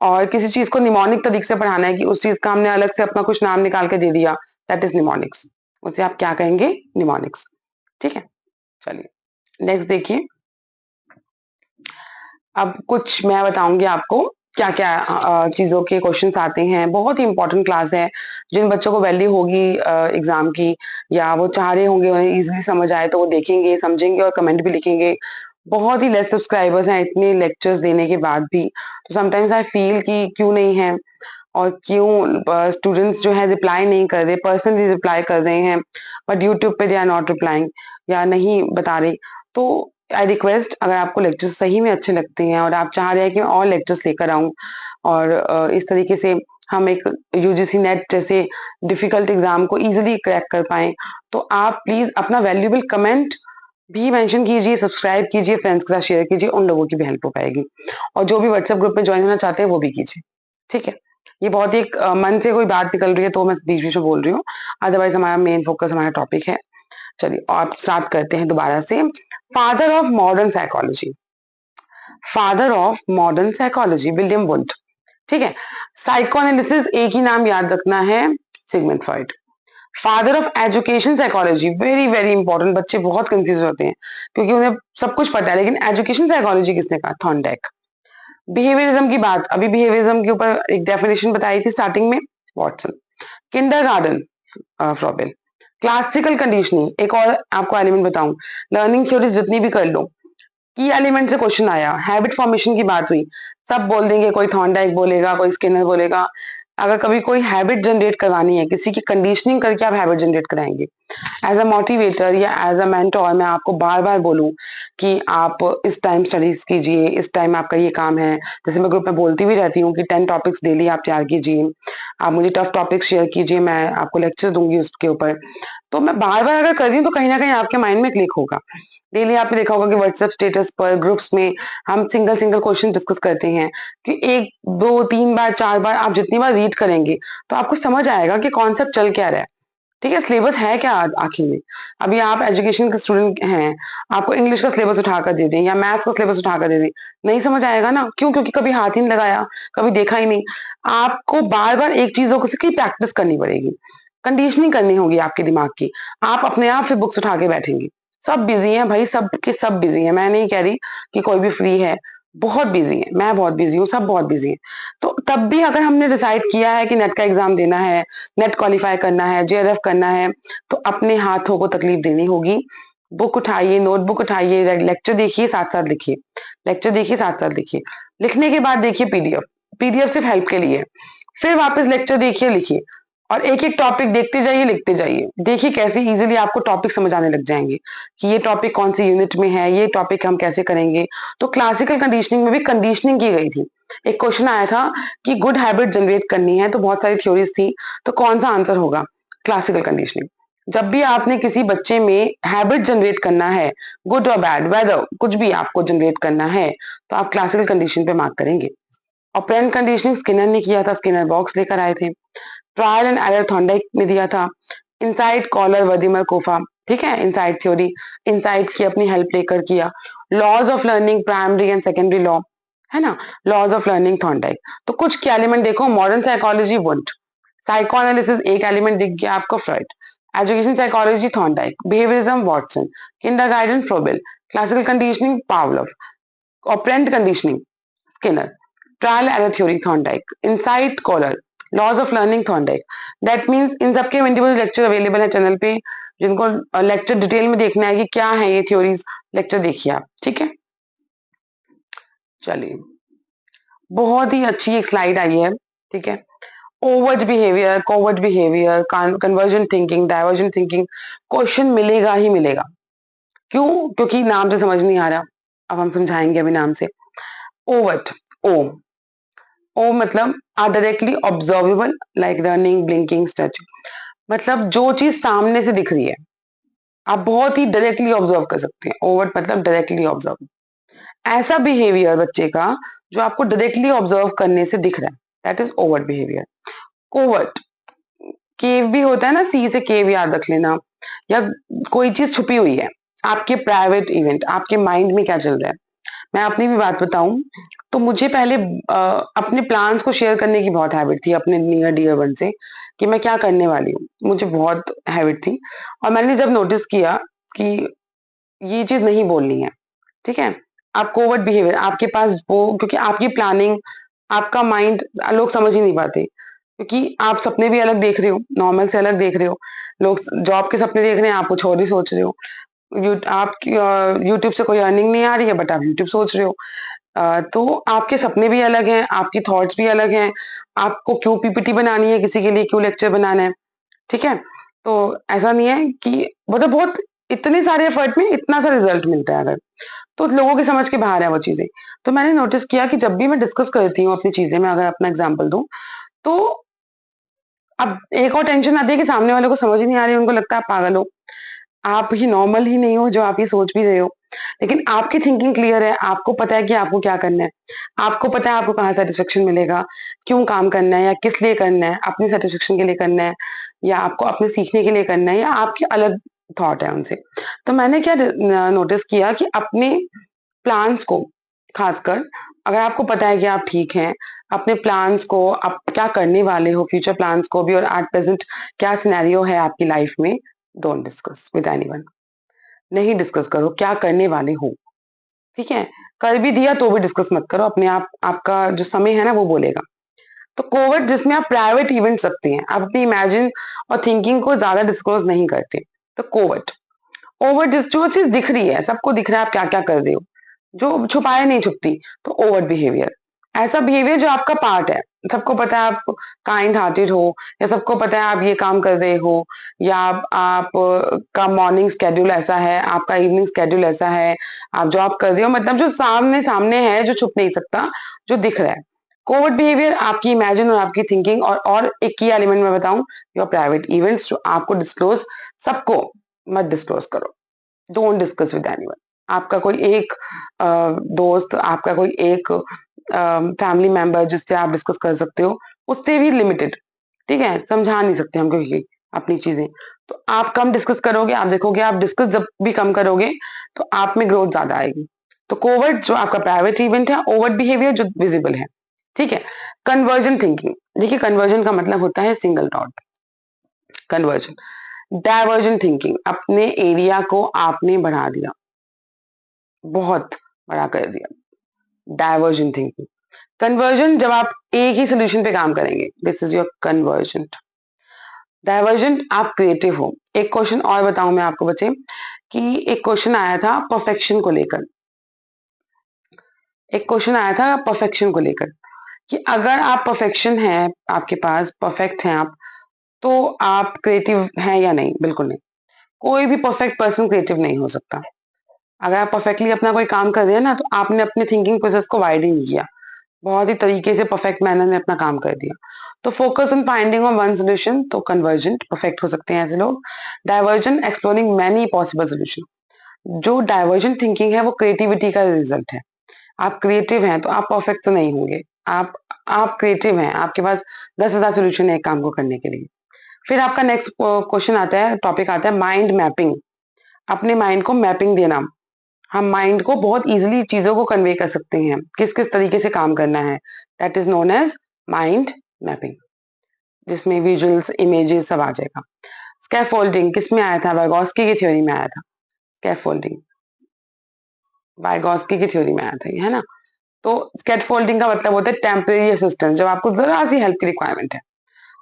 और किसी चीज को निमोनिक तरीके से पढ़ाना है कि उस चीज का हमने अलग से अपना कुछ नाम निकाल के दे दिया, दैट इज निमोनिक्स, उसे आप क्या कहेंगे, निमोनिक्स, ठीक है। चलिए नेक्स्ट देखिए, अब कुछ मैं बताऊंगी आपको क्या क्या चीजों के क्वेश्चंस आते हैं। बहुत ही इंपॉर्टेंट क्लास है, जिन बच्चों को वैल्यू होगी एग्जाम की, या वो चाह रहे होंगे उन्हें इजीली समझ आए, तो वो देखेंगे समझेंगे और कमेंट भी लिखेंगे। बहुत ही लेस सब्सक्राइबर्स हैं इतने लेक्चर्स देने के बाद भी, तो समटाइम्स आई फील कि क्यों नहीं है, और क्यों स्टूडेंट्स जो है रिप्लाई नहीं कर रहे, पर्सनली रिप्लाई कर रहे हैं बट यूट्यूब पे दे आर नॉट रिप्लाइंग या नहीं बता रहे। तो आई रिक्वेस्ट, अगर आपको लेक्चर्स सही में अच्छे लगते हैं और आप चाह रहे हैं कि मैं और लेक्चर्स लेकर आऊं और इस तरीके से हम एक यूजीसी नेट जैसे डिफिकल्ट एग्जाम को इजीली क्रैक कर पाएं, तो आप प्लीज अपना वैल्यूएबल कमेंट भी मेंशन कीजिए, सब्सक्राइब कीजिए, फ्रेंड्स के साथ शेयर कीजिए, उन लोगों की भी हेल्प हो पाएगी। और जो भी व्हाट्सएप ग्रुप में ज्वाइन होना चाहते हैं वो भी कीजिए, ठीक है। ये बहुत ही एक मन से कोई बात निकल रही है तो मैं बीच बीच में बोल रही हूँ, अदरवाइज हमारा मेन फोकस हमारा टॉपिक है। चलिए आप स्टार्ट करते हैं दोबारा से। Father of modern psychology, father of modern psychology William Wundt, ठीक है। साइकोएनालिसिस एक ही नाम याद रखना है, Sigmund Freud. Father of education psychology, very very important, बच्चे बहुत कंफ्यूज होते हैं क्योंकि उन्हें सब कुछ पता है लेकिन एजुकेशन साइकोलॉजी किसने कहा, थॉर्नडाइक। बिहेवियरिज्म की बात, अभी बिहेवियरिज्म के ऊपर एक डेफिनेशन बताई थी स्टार्टिंग में, Watson. Kindergarten, Froebel. Classical conditioning, एक और आपको एलिमेंट बताऊं, लर्निंग थ्योरीज जितनी भी कर लो, की एलिमेंट से क्वेश्चन आया, हैबिट फॉर्मेशन की बात हुई, सब बोल देंगे, कोई थॉर्नडाइक बोलेगा, कोई स्किनर बोलेगा। अगर कभी कोई हैबिट जनरेट करवानी है, किसी की कंडीशनिंग करके आप हैबिट जनरेट कराएंगे, एज अ मोटिवेटर या एज अ मेंटोर मैं आपको बार बार बोलूं कि आप इस टाइम स्टडीज कीजिए, इस टाइम आपका ये काम है। जैसे मैं ग्रुप में बोलती भी रहती हूँ कि 10 टॉपिक्स डेली आप तैयार कीजिए, आप मुझे टफ टॉपिक्स शेयर कीजिए, मैं आपको लेक्चर दूंगी उसके ऊपर। तो मैं बार बार अगर कर रही हूँ तो कहीं ना कहीं आपके माइंड में क्लिक होगा। डेली आपने देखा होगा कि व्हाट्सएप स्टेटस पर ग्रुप्स में हम सिंगल सिंगल क्वेश्चन डिस्कस करते हैं कि एक दो तीन बार चार बार आप जितनी बार रीड करेंगे तो आपको समझ आएगा कि कॉन्सेप्ट चल क्या रहा है, ठीक है। सिलेबस है क्या आखिर में। अभी आप एजुकेशन के स्टूडेंट हैं, आपको इंग्लिश का सिलेबस उठाकर दे दें या मैथ्स का सिलेबस उठाकर दे दें, नहीं समझ आएगा ना, क्यों? क्योंकि कभी हाथ ही नहीं लगाया, कभी देखा ही नहीं। आपको बार बार एक चीजों की प्रैक्टिस करनी पड़ेगी, कंडीशनिंग करनी होगी आपके दिमाग की। आप अपने आप फिर बुक्स उठा के बैठेंगे। सब बिजी हैं भाई, सब के सब बिजी हैं, मैं नहीं कह रही कि कोई भी फ्री है, बहुत बिजी है, मैं बहुत बिजी हूँ, सब बहुत बिजी है। तो तब भी अगर हमने डिसाइड किया है कि नेट का एग्जाम देना है, नेट क्वालिफाई करना है, जेआरएफ करना है, तो अपने हाथों को तकलीफ देनी होगी। बुक उठाइए, नोटबुक उठाइए, लेक्चर देखिए साथ साथ लिखिए, लेक्चर देखिए साथ साथ लिखिए, लिखने के बाद देखिए पीडीएफ, पीडीएफ सिर्फ हेल्प के लिए, फिर वापस लेक्चर देखिए, लिखिए, और एक एक टॉपिक देखते जाइए, लिखते जाइए। देखिए कैसे इजीली आपको टॉपिक समझ आने लग जाएंगे कि ये टॉपिक कौन सी यूनिट में है, ये टॉपिक हम कैसे करेंगे। तो क्लासिकल कंडीशनिंग में भी कंडीशनिंग की गई थी। एक क्वेश्चन आया था कि गुड हैबिट जनरेट करनी है, तो बहुत सारी थ्योरीज थी, तो कौन सा आंसर होगा, क्लासिकल कंडीशनिंग। जब भी आपने किसी बच्चे में हैबिट जनरेट करना है, गुड और बैड, वेदर कुछ भी आपको जनरेट करना है, तो आप क्लासिकल कंडीशन पे मार्क करेंगे। ऑपरेंट कंडीशनिंग स्किनर ने किया था, स्किनर बॉक्स लेकर आए थे। ट्रायल एंड एरर थॉर्नडाइक ने दिया था। इनसाइट कॉलर वदिमर कोफा, ठीक है, इनसाइट थ्योरी, इनसाइट की अपनी हेल्प लेकर किया। Laws of learning primary and secondary law, है ना, लॉज ऑफ लर्निंग थॉर्नडाइक। तो कुछ के एलिमेंट देखो, मॉडर्न साइकोलॉजी वुंट, साइकोएनालिसिस एक एलिमेंट दिख गया आपको, Freud. Education psychology Thorndike, behaviourism Watson, kindergarten Froebel, classical conditioning Pavlov, operant conditioning Skinner, trial error theory Thorndike, insight Kohler, laws of learning Thorndike. That means इन सबके individual lecture available है channel पे, जिनको lecture detail में देखना है कि क्या है ये थ्योरीज, लेक्चर देखिए आप, ठीक है। चलिए, बहुत ही अच्छी एक स्लाइड आई है, ठीक है। Overt behaviour, covert behaviour, conversion thinking, diversion thinking, question मिलेगा ही मिलेगा। क्यों? क्योंकि नाम से समझ नहीं आ रहा, अब हम समझाएंगे अभी नाम से। ओवर्ट, ओ, ओ मतलब are directly observable like running, blinking, stretching, मतलब जो चीज सामने से दिख रही है, आप बहुत ही डायरेक्टली ऑब्जर्व कर सकते हैं। ओवर्ट मतलब डायरेक्टली ऑब्जर्व, ऐसा बिहेवियर बच्चे का जो आपको डायरेक्टली ऑब्जर्व करने से दिख रहा है, that is overt behaviour. Covert, केव भी होता है ना, सी से केव याद रख लेना, या कोई चीज छुपी हुई है, आपके प्राइवेट इवेंट, आपके माइंड में क्या चल रहा है। मैं अपनी भी बात बताऊं तो मुझे पहले अपने प्लान्स को शेयर करने की बहुत हैबिट थी अपने नियर डियर वन से, कि मैं क्या करने वाली हूँ, मुझे बहुत हैबिट थी। और मैंने जब नोटिस किया कि ये चीज नहीं बोलनी है, ठीक है, आप कोवर्ट बिहेवियर, आपके पास वो, क्योंकि आपकी प्लानिंग, आपका माइंड लोग समझ ही नहीं पाते, क्योंकि आप सपने भी अलग देख रहे हो, नॉर्मल से अलग देख रहे हो। लोग जॉब के सपने देख रहे हैं, आप कुछ और ही सोच रहे हो। आप यूट्यूब से कोई अर्निंग नहीं आ रही है बट आप यूट्यूब सोच रहे हो। तो आपके सपने भी अलग हैं, आपकी थॉट्स भी अलग हैं, आपको क्यों पीपीटी बनानी है, किसी के लिए क्यों लेक्चर बनाना है, ठीक है? तो ऐसा नहीं है कि मतलब बहुत इतने सारे एफर्ट में इतना सा रिजल्ट मिलता है अगर, तो लोगों की समझ के बाहर है वो चीज़ें। तो मैंने नोटिस किया कि जब भी मैं डिस्कस करती हूँ अपनी चीज़ें, मैं अगर अपना एग्ज़ाम्पल दूँ, तो अब एक और टेंशन आती है कि सामने वाले को समझ ही नहीं आ रही है, उनको लगता है आप पागल हो। आप ही नॉर्मल ही नहीं हो जो आप ये सोच भी रहे हो। लेकिन आपकी थिंकिंग क्लियर है, आपको पता है कि आपको क्या करना है। आपको पता है आपको कहाँ सैटिस्फैक्शन मिलेगा, क्यों काम करना है या किस लिए करना है, अपनी सैटिस्फैक्शन के लिए करना है या आपको अपने सीखने के लिए करना है या आपकी अलग थॉट है उनसे। तो मैंने क्या नोटिस किया कि अपने प्लान्स को खासकर अगर आपको पता है कि आप ठीक हैं, अपने प्लान्स को आप क्या करने वाले हो, फ्यूचर प्लान्स को भी और एट प्रेज़ेंट क्या सिनेरियो है आपकी लाइफ़ में, डोंट डिस्कस विद एनीवन। नहीं डिस्कस करो, क्या करने वाले हो, ठीक है? कर भी दिया तो भी डिस्कस मत करो, अपने आप आपका जो समय है ना वो बोलेगा। तो कोवर्ट जिसमें आप प्राइवेट इवेंट्स रखते हैं, आप अपनी इमेजिन और थिंकिंग को ज़्यादा डिस्क्लोज़ नहीं करते, तो कोवर्ट। ओवर जिस जो चीज़ दिख रही है, सबको दिख रहा है आप क्या-क्या कर रहे हो, जो छुपाए नहीं छुपती, तो ओवर बिहेवियर। ऐसा बिहेवियर जो आपका पार्ट है, सबको पता है आप काइंड हार्टेड हो या सबको पता है आप ये काम कर रहे हो या आप का मॉर्निंग शेड्यूल ऐसा है, आपका इवनिंग शेड्यूल ऐसा है, आप जॉब कर रहे हो मतलब जो सामने-सामने है, जो छुप नहीं सकता, जो दिख रहा है। कोवर्ट बिहेवियर आपकी इमेजिन और आपकी थिंकिंग और एक की एलिमेंट मैं बताऊँ, योर प्राइवेट इवेंट्स जो आपको डिस्क्लोज़ सबको मत डिस्क्लोज़ करो। Don't discuss with anyone. आपका कोई एक दोस्त, आपका कोई एक फैमिली मेंबर जिससे आप डिस्कस कर सकते हो, उससे भी लिमिटेड, ठीक है? समझा नहीं सकते हम क्योंकि अपनी चीज़ें। तो आप कम डिस्कस करोगे, आप देखोगे आप डिस्कस जब भी कम करोगे, तो आप में ग्रोथ ज़्यादा आएगी। तो कोवर्ट जो आपका प्राइवेट इवेंट है, ओवर्ट बिहेवियर जो विजिबल है, ठीक है? कन्वर्जन थिंकिंग, देखिए कन्वर्जन का मतलब होता है single dot, conversion. Diversion thinking, अपने एरिया को आपने बढ़ा दिया, बहुत बड़ा कर दिया। डायवर्जन थिंकिंग, कन्वर्जन जब आप एक ही सोल्यूशन पे काम करेंगे, this is your conversion. Diversion आप क्रिएटिव हो। एक क्वेश्चन और बताऊं मैं आपको बच्चे कि एक क्वेश्चन आया था परफेक्शन को लेकर, एक क्वेश्चन आया था परफेक्शन को लेकर कि अगर आप परफेक्शन है आपके पास परफेक्ट हैं आप, तो आप क्रिएटिव हैं या नहीं? बिल्कुल नहीं। कोई भी परफेक्ट पर्सन क्रिएटिव नहीं हो सकता। अगर आप परफेक्टली अपना कोई काम कर रहे हैं ना, तो आपने अपने थिंकिंग प्रोसेस को वाइड ही नहीं किया। बहुत ही तरीके से परफेक्ट मैनर में अपना काम कर दिया। तो focus on finding on one solution, तो कन्वर्जेंट परफेक्ट हो सकते हैं ऐसे लोग। Diversion exploring many possible solution. जो डाइवर्जेंट थिंकिंग है वो क्रिएटिविटी का रिजल्ट है। आप क्रिएटिव हैं तो आप परफेक्ट तो नहीं होंगे। आप आप क्रिएटिव हैं, आपके पास 10,000 सॉल्यूशन है एक काम को करने के लिए। फिर आपका नेक्स्ट क्वेश्चन आता है, टॉपिक आता है माइंड मैपिंग। अपने माइंड को मैपिंग देना। हम माइंड को बहुत ईज़िली चीज़ों को कन्वे कर सकते हैं, किस-किस तरीके से काम करना है। That is known as mind mapping, जिसमें विजुअल्स, इमेजेस सब आ जाएगा। स्कैफोल्डिंग किसमें आया था? वाइगोस्की की थ्योरी में आया था। स्कैफोल्डिंग वाइगोस्की की थ्योरी में आया था ये, है ना? तो स्कैफोल्डिंग का मतलब होता है टेम्परेरी असिस्टेंस, जब आपको ज़रा-सी हेल्प की रिक्वायरमेंट है।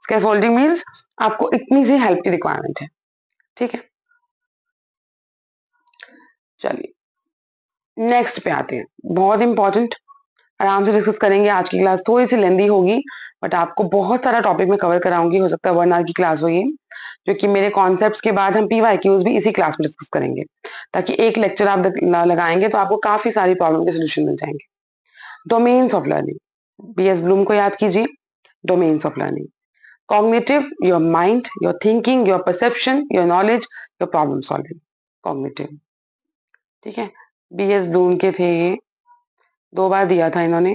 स्कैफोल्डिंग मीन्स आपको इतनी सी हेल्प की रिक्वायरमेंट है, ठीक है? चलिए, नेक्स्ट पे आते हैं। बहुत इम्पोर्टेंट, आराम से डिस्कस करेंगे। आज की क्लास थोड़ी-सी लेंदी होगी, बट आपको बहुत सारा टॉपिक मैं कवर कराऊँगी। हो सकता है 1 आवर की क्लास हो ये, क्योंकि मेरे कॉन्सेप्ट्स के बाद हम पीवाईक्यूज़ भी इसी क्लास में डिस्कस करेंगे, ताकि एक लेक्चर आप लगाएँगे तो आपको काफ़ी सारी प्रॉब्लम के सॉल्यूशन मिल जाएँगे। Domains of learning, BS Bloom को याद कीजिए। Domains of learning, cognitive your mind, your thinking, your perception, your knowledge, your problem solving. Cognitive, ठीक है? बीएस ब्लूम के थे ये, 2 बार दिया था इन्होंने,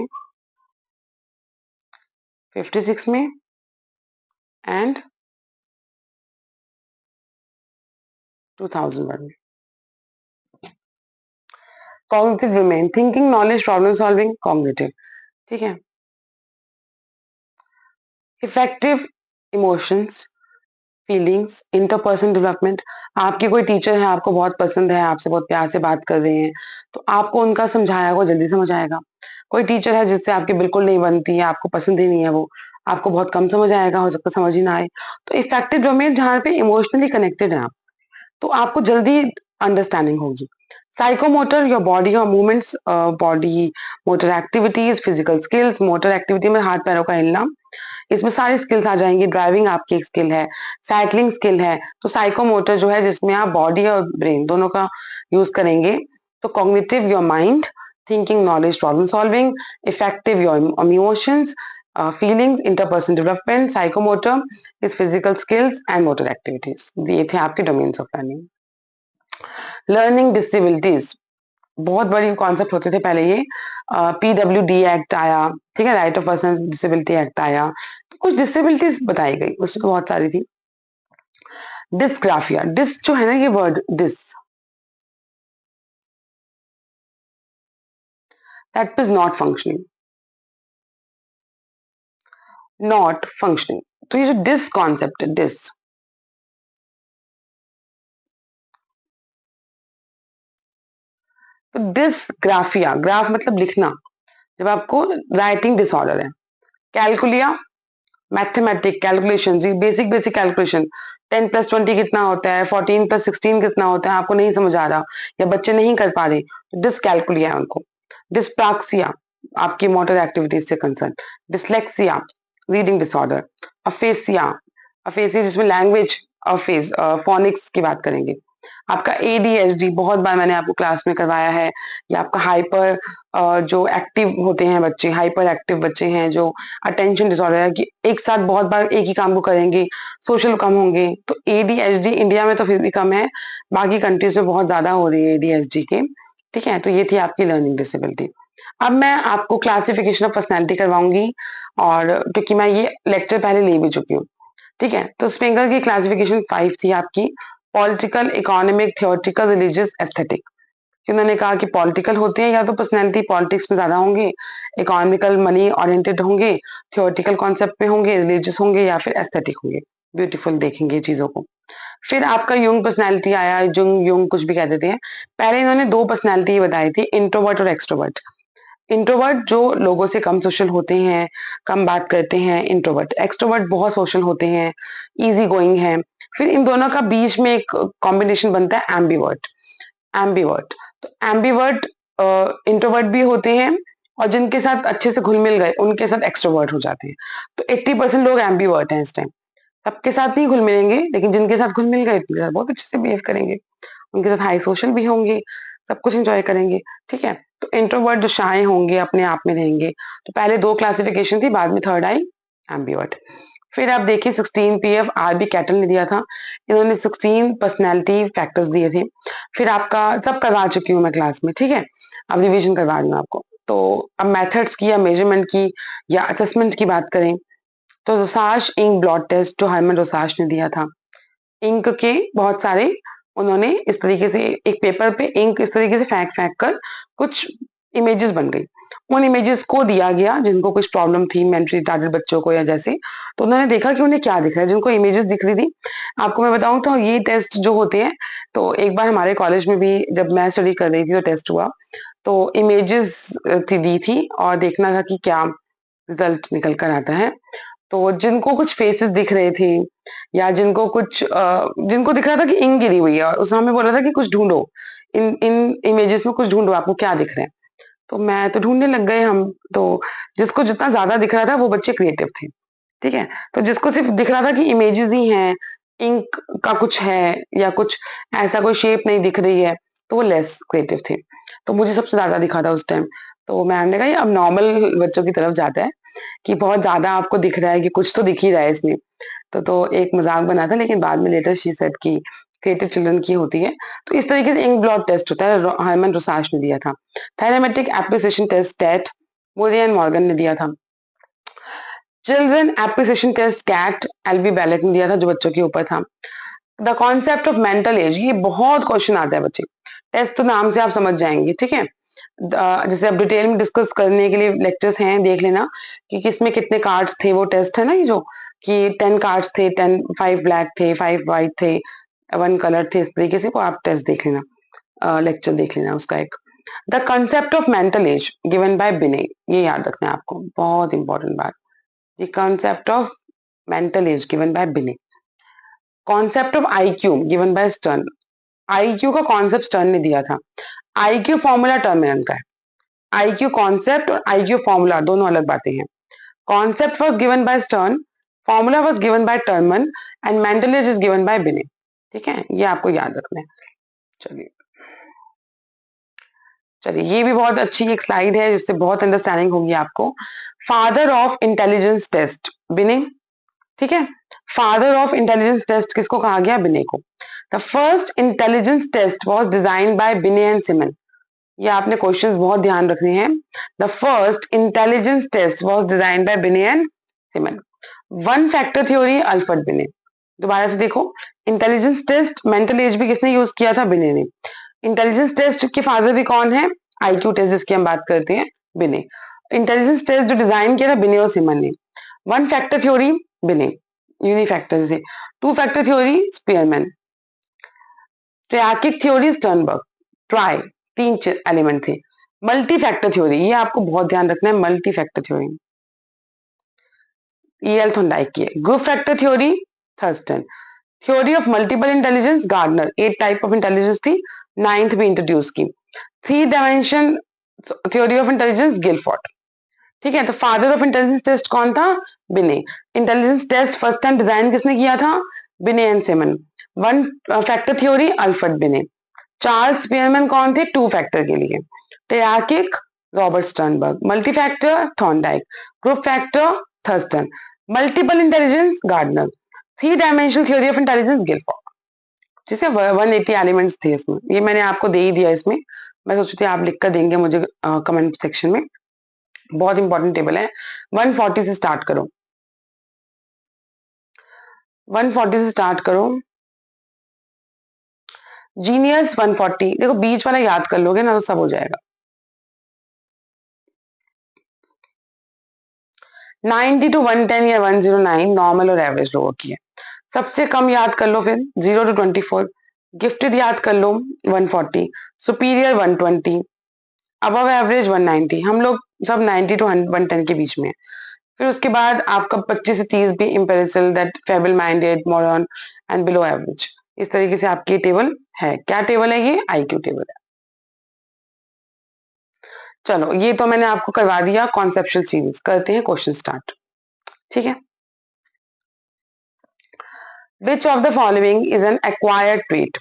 56 में एंड 2001 में। Cognitive domain, thinking, knowledge, problem solving, cognitive, ठीक है? Effective emotions, feelings, interpersonal development. आपके कोई टीचर है, आपको बहुत पसंद है, आपसे बहुत प्यार से बात कर रहे हैं, तो आपको उनका समझाया हुआ जल्दी समझ आएगा। कोई टीचर है जिससे आपकी बिल्कुल नहीं बनती है, आपको पसंद ही नहीं है वो, आपको बहुत कम समझ आएगा, हो सकता है समझ ही ना आए। तो इफेक्टिव डोमेन जहाँ पे इमोशनली कनेक्टेड है आप, तो आपको जल्दी अंडरस्टैंडिंग होगी। साइकोमोटर योर बॉडी और movements, body motor activities, physical skills, motor activity में हाथ पैरों का हिलना, इसमें सारी स्किल्स आ जाएंगी। ड्राइविंग आपकी एक स्किल है, साइकिलिंग स्किल है। तो साइकोमोटर जो है जिसमें आप बॉडी और ब्रेन दोनों का यूज करेंगे। तो cognitive your mind, thinking, knowledge, problem solving, effective your emotions, feelings, interpersonal development. Psychomotor is physical skills and motor activities. ये थे आपके domains of learning. Learning disabilities बहुत बड़ी कॉन्सेप्ट होते थे पहले। ये PWD एक्ट आया, ठीक है, right of person disability act आया, तो कुछ डिसेबिलिटीज बताई गई, उसमें तो बहुत सारी थी। डिस्ग्राफिया, डिस जो है ना, ये word dis, that is not functioning, not functioning. तो ये जो डिस कॉन्सेप्ट है, डिस, तो डिसग्राफिया, ग्राफ मतलब लिखना, जब आपको राइटिंग डिसऑर्डर है। कैलकुलिया, मैथमेटिक कैलकुलेशन, जी बेसिक बेसिक कैलकुलेशन, 10+20 कितना होता है, 14+16 कितना होता है, आपको नहीं समझ आ रहा या बच्चे नहीं कर पा रहे, तो डिसकैलकुलिया है उनको। डिस्प्रैक्सिया, आपकी मोटर एक्टिविटीज से concern. Dyslexia, reading disorder. Aphasia, aphasia जिसमें लैंग्वेज अफेज, फोनिक्स की बात करेंगे। आपका ADHD बहुत बार मैंने आपको क्लास में करवाया है। या आपका हाइपर, जो एक्टिव होते हैं बच्चे, हाइपर एक्टिव बच्चे हैं जो अटेंशन डिसऑर्डर है, कि एक साथ बहुत बार एक ही काम को करेंगे, सोशल कम होंगे। तो ADHD इंडिया में तो फिर भी कम है, बाकी कंट्रीज में बहुत ज्यादा हो रही है ADHD के। ठीक है, तो ये थी आपकी लर्निंग डिसेबिलिटी। अब मैं आपको क्लासिफिकेशन ऑफ पर्सनैलिटी करवाऊंगी, और क्योंकि मैं ये लेक्चर पहले ले भी चुकी हूँ। ठीक है, तो स्पेंगर की क्लासिफिकेशन 5 थी आपकी। Political, economic, theoretical, religious, aesthetic. उन्होंने कहा कि पॉलिटिकल होते हैं या तो पर्सनैलिटी पॉलिटिक्स में ज्यादा होंगे, इकोनॉमिकल मनी ओरिएंटेड होंगे, थियोरटिकल कॉन्सेप्ट पे होंगे, रिलीजियस होंगे, या फिर एस्थेटिक होंगे, ब्यूटीफुल देखेंगे चीजों को। फिर आपका युंग पर्सनैलिटी आया, जुंग युंग कुछ भी कह देते हैं। पहले इन्होंने दो पर्सनैलिटी बताई थी, इंट्रोवर्ट और एक्सट्रोवर्ट। इंट्रोवर्ट जो लोगों से कम सोशल होते हैं, कम बात करते हैं, इंट्रोवर्ट। एक्सट्रोवर्ट बहुत सोशल होते हैं, इजी गोइंग है। फिर इन दोनों का बीच में एक कॉम्बिनेशन बनता है, एम्बीवर्ट। एम्बीवर्ट, तो एम्बीवर्ट इंट्रोवर्ट भी होते हैं, और जिनके साथ अच्छे से घुल मिल गए उनके साथ एक्सट्रोवर्ट हो जाते हैं। तो 80% लोग एम्बीवर्ट हैं इस टाइम। सबके साथ नहीं घुल मिलेंगे, लेकिन जिनके साथ घुल मिल गए उनके साथ बहुत अच्छे से बिहेव करेंगे, उनके साथ हाई सोशल भी होंगे, सब कुछ एंजॉय करेंगे। ठीक है, तो इंट्रोवर्ट जो शाय होंगे, अपने आप में रहेंगे। तो पहले दो क्लासिफिकेशन थी, बाद में थर्ड आई, एम्बीवर्ट। फिर आप देखिए 16 PF RB कैटल ने दिया था। इन्होंने 16 पर्सनैलिटी फैक्टर्स दिए थे। फिर आपका सब करवा चुकी हूँ मैं क्लास में, ठीक है, अब रिविजन करवा रही हूँ आपको। तो अब मेथड्स की या मेजरमेंट की या असेसमेंट की बात करें, तो रोसाश इंक ब्लॉट टेस्ट जो हरमन रोसाश ने दिया था, इंक के बहुत सारे उन्होंने इस तरीके से एक पेपर पे इंक इस तरीके से फेंक फेंक कर कुछ इमेजेस बन गई। उन इमेजेस को दिया गया जिनको कुछ प्रॉब्लम थी, मेंटली रिटार्डेड बच्चों को या जैसे, तो उन्होंने देखा कि उन्हें क्या दिख रहा है। जिनको इमेजेस दिख रही थी, आपको मैं बताऊं तो ये टेस्ट जो होते हैं, तो एक बार हमारे कॉलेज में भी जब मैं स्टडी कर रही थी तो टेस्ट हुआ। तो इमेजेस थी दी थी और देखना था कि क्या रिजल्ट निकल कर आता है। तो जिनको कुछ फेसेस दिख रहे थे, या जिनको कुछ जिनको दिख रहा था कि इंक गिरी हुई है, और उस हमें बोला था कि कुछ ढूंढो, इन इन इमेजेस में कुछ ढूंढो, आपको क्या दिख रहा है। तो मैं तो ढूंढने लग गए हम। तो जिसको जितना ज्यादा दिख रहा था वो बच्चे क्रिएटिव थे। ठीक है, तो जिसको सिर्फ दिख रहा था कि इमेजेस ही हैं, इंक का कुछ है या कुछ ऐसा कोई शेप नहीं दिख रही है, तो वो लेस क्रिएटिव थे। तो मुझे सबसे ज्यादा दिखा था उस टाइम। तो मैम ने कहा ये अब नॉर्मल बच्चों की तरफ जाता है, कि बहुत ज्यादा आपको दिख रहा है कि कुछ तो दिख ही रहा है इसमें। तो एक मजाक बना था, लेकिन बाद में लेटर शी सेड की क्रिएटिव चिल्ड्रन की होती है। तो इस तरीके से इंक ब्लॉट टेस्ट होता है, हरमन रोसाश ने दिया था। Thematic apperception test TAT Murray Morgan ने दिया था। चिल्ड्रन एप्रिसिएशन टेस्ट कैट एलवी बैलेट ने दिया था, जो बच्चों के ऊपर था। The concept of mental age, ये बहुत क्वेश्चन आता है बच्चे, टेस्ट तो नाम से आप समझ जाएंगे। ठीक है, जैसे अब डिटेल में डिस्कस करने के लिए लेक्चर्स हैं, देख लेना कि किसमें कितने कार्ड्स थे, वो टेस्ट है ना ये जो, कि 10 कार्ड्स थे, 10 5 ब्लैक थे, 5 वाइट थे, 1 कलर थे, इस तरीके से वो आप टेस्ट देख लेना, लेक्चर देख लेना उसका एक। The concept of mental age given by Binet, ये याद रखना है आपको, बहुत इंपॉर्टेंट बात। The concept of mental age given by Binet. Concept of IQ given by Stern, IQ का कॉन्सेप्ट स्टर्न ने दिया था। आईक्यू फॉर्मूला टर्मिनल का है। आईक्यू कॉन्सेप्ट और आईक्यू फॉर्मूला दोनों अलग बातें हैं। Concept was given by Stern, formula was given by Terman and Merrill is given by बिने। ठीक है, ये आपको याद रखना है। चलिए चलिए, ये भी बहुत अच्छी एक स्लाइड है जिससे बहुत अंडरस्टैंडिंग होगी आपको। फादर ऑफ इंटेलिजेंस टेस्ट बिने। ठीक है, फादर ऑफ इंटेलिजेंस टेस्ट किसको कहा गया? बिने को। The first intelligence test was designed by Binet and Simon. ये आपने क्वेश्चंस बहुत ध्यान रखने हैं। The first intelligence test was designed by Binet and Simon. One factor theory Alfred Binet. दोबारा से देखो, इंटेलिजेंस टेस्ट मेंटल एज भी किसने यूज किया था? बिने ने। इंटेलिजेंस टेस्ट के फादर भी कौन है? आईक्यू टेस्ट जिसकी हम बात करते हैं, बिने। इंटेलिजेंस टेस्ट जो डिजाइन किया था बिने और सिमन ने। One factor theory Binet, unifactor से। Two factor theory Spearman. Triarchic theory Sternberg. Tri, तीन एलिमेंट थे। मल्टी फैक्टर थ्योरी, ये आपको बहुत ध्यान रखना है, multi factor theory E L Thorndike की है। Group factor theory Thurstone. Theory of multiple intelligence Gardner, 8 type of intelligence थी, नाइन्थ भी इंट्रोड्यूस की। Three dimension theory of intelligence Guilford. ठीक है, तो फादर ऑफ इंटेलिजेंस टेस्ट कौन था? Binet. Intelligence test first time design किसने किया था? Binet and Simon. One factor theory Alfred Binet. Charles Spearman कौन थे? टू फैक्टर के लिए। Triarchic Robert Sternberg. Multi factor Thorndike. Group factor Thurstone. Multiple intelligence Gardner. Three dimensional theory of intelligence Guilford. जैसे 180 elements थे इसमें, ये मैंने आपको दे ही दिया इसमें। मैं सोच रही थी आप लिख कर देंगे मुझे कमेंट सेक्शन में। बहुत इंपॉर्टेंट टेबल है। 140 से स्टार्ट करो, 140 से स्टार्ट करो। जीनियस 140, देखो बीच वाला याद कर लोगे ना तो सब हो जाएगा। 90 टू 110 या 109 नॉर्मल और एवरेज लोगों की है। सबसे कम याद कर लो, फिर 0 टू 24। गिफ्टेड याद कर लो 140। सुपीरियर 120। Above average 190। हम लोग सब 90 टू 110 के बीच में है। फिर उसके बाद आपका 25 से 30 भी imbecile, that feeble minded, moron and below average. इस तरीके से आपकी टेबल है। क्या टेबल है? ये आईक्यू टेबल है। चलो, ये तो मैंने आपको करवा दिया कॉन्सेप्चुअल सीरीज। करते हैं क्वेश्चन स्टार्ट। ठीक है, which of the following is an acquired trait?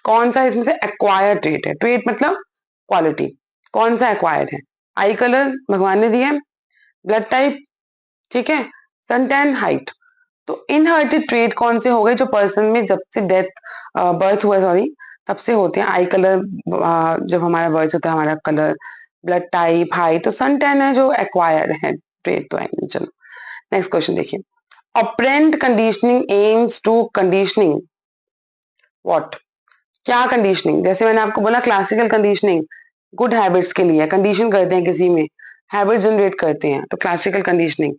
कौन सा इसमें से एक्वायर्ड ट्रेट है? ट्रेट मतलब क्वालिटी। कौन सा एक्वायर्ड है? आई कलर भगवान ने दिया है, ब्लड टाइप, ठीक है, सन टैन, हाइट। तो इनहेरिटेड ट्रेट कौन से हो गए जो पर्सन में जब से डेथ बर्थ हुआ, सॉरी, तब से होते हैं? आई कलर, जब हमारा बर्थ होता है, हमारा कलर, ब्लड टाइप, हाइट। तो सन टैन है जो एक्वायर्ड है, ट्रेट तो है नहीं। चलो नेक्स्ट क्वेश्चन देखिए। Operant conditioning aims to conditioning what? क्या कंडीशनिंग? जैसे मैंने आपको बोला क्लासिकल कंडीशनिंग गुड हैबिट्स के लिए, कंडीशन करते हैं किसी में, हैबिट जनरेट करते हैं, तो classical conditioning.